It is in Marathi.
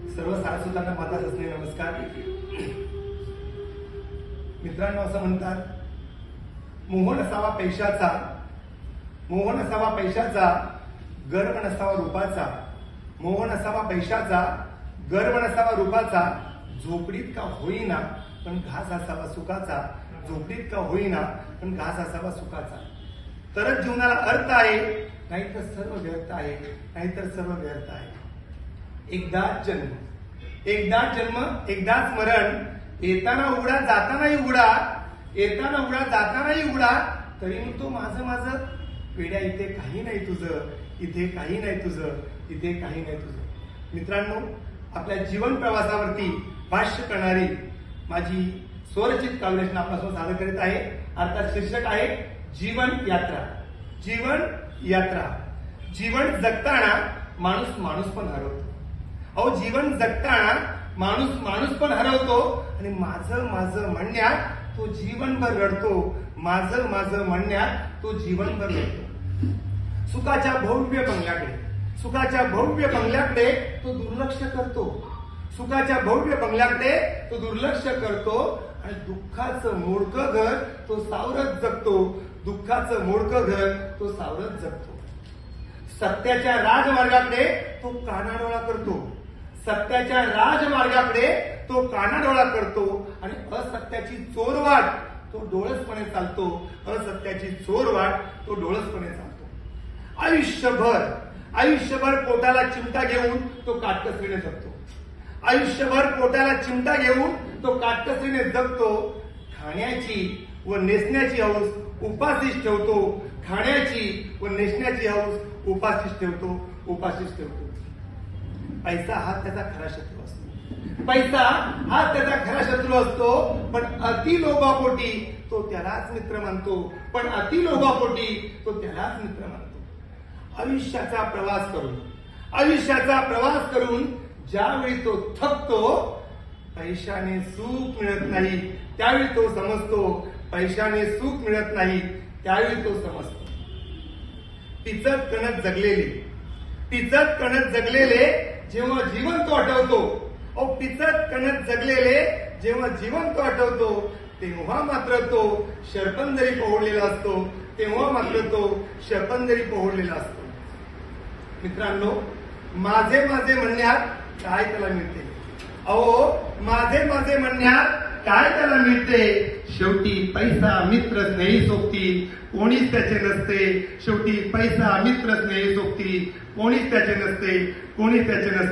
सर्व सारस्वतांना माता असणे नमस्कार. मित्रांनो, असं म्हणतात, मोह नसावा पैशाचा, मोह नसावा पैशाचा, गर्व नसावा रूपाचा, मोह नसावा पैशाचा, गर्व नसावा रूपाचा, झोपडीत का होईना पण घास असावा सुखाचा, झोपडीत का होईना पण घास असावा सुखाचा. तरच जीवनाला अर्थ आहे, नाहीतर सर्व व्यर्थ आहे, नाहीतर सर्व व्यर्थ आहे. एकदाच जन्म, एकदाच जन्म, एकदाच मरण, येताना उघडा जातानाही उघडा, येताना उघडा जातानाही उघडा, तरी म्हणतो माझं माझं वेड्या इथे काही नाही तुझं, इथे काही नाही तुझं, इथे काही नाही तुझं. मित्रांनो, आपल्या जीवन प्रवासावरती भाष्य करणारी माझी स्वरचित काव्यरचना आपल्यासमोर सादर करीत आहे. अर्थात शीर्षक आहे जीवन यात्रा. जीवन यात्रा. जीवन जगताना माणूस माणूस पण हरवतो. अहो, जीवन जगताना माणूस माणूस पण हरवतो आणि माझं माझं म्हणण्यात तो जीवनभर रडतो. माझं माझं म्हणण्यात तो जीवनभर रडतो. सुखाच्या भव्य बंगल्याकडे, सुखाच्या भव्य बंगल्याकडे तो दुर्लक्ष करतो. सुखाच्या भव्य बंगल्याकडे तो दुर्लक्ष करतो आणि दुःखाचं मोडकं घर तो सावरत जगतो. दुःखाचं मोडकं घर तो सावरत जगतो. सत्याच्या राजमार्गाकडे तो कानाडोळा करतो. सत्याच्या राजमार्गाकडे तो कानाडोळा करतो आणि असत्याची चोरवाट तो डोळसपणे चालतो. असत्याची चोरवाट तो डोळसपणे चालतो. आयुष्यभर, आयुष्यभर पोटाला चिमटा घेऊन तो काटकसरीने जगतो. आयुष्यभर पोटाला चिमटा घेऊन तो काटकसरीने जगतो. खाण्याची व नेसण्याची हौस उपाशीच ठेवतो. खाण्याची व नेसण्याची हौस उपाशीच ठेवतो. उपाशीच ठेवतो. पैसा हा त्याचा खरा शत्रू असतो. पैसा हा त्याचा खरा शत्रू असतो. पण अति लोभापोटी तो त्यालाच मित्र मानतो. पण अति लोभापोटी तो त्यालाच मित्र मानतो. आयुष्याचा प्रवास करून, आयुष्याचा प्रवास करून ज्यावेळी तो थकतो, पैशाने सुख मिळत नाही त्यावेळी तो समजतो. पैशाने सुख मिळत नाही त्यावेळी तो समजतो. पिचत कणत जगलेले, पिचत कणत जगलेले जेव्हा जीवन तो आठवतो, पिचत कणत जगलेले जेव्हा जीवन तो आठवतो, तेव्हा मात्र तो शरपंजरी पोहडलेला असतो. तेव्हा मात्र तो शरपंजरी पोहडलेला असतो. मित्रांनो, माझे माझे म्हणण्यात काय त्याला मिळते? अहो, माझे माझे म्हणण्यात काय त्याला मिळते? शेवटी पैसा मित्र स्नेही सोबती कोणीच त्याचे नसते. शेवटी पैसा मित्र स्नेही सोबती कोणीच त्याचे नसते. कोणीच त्याचे नसते.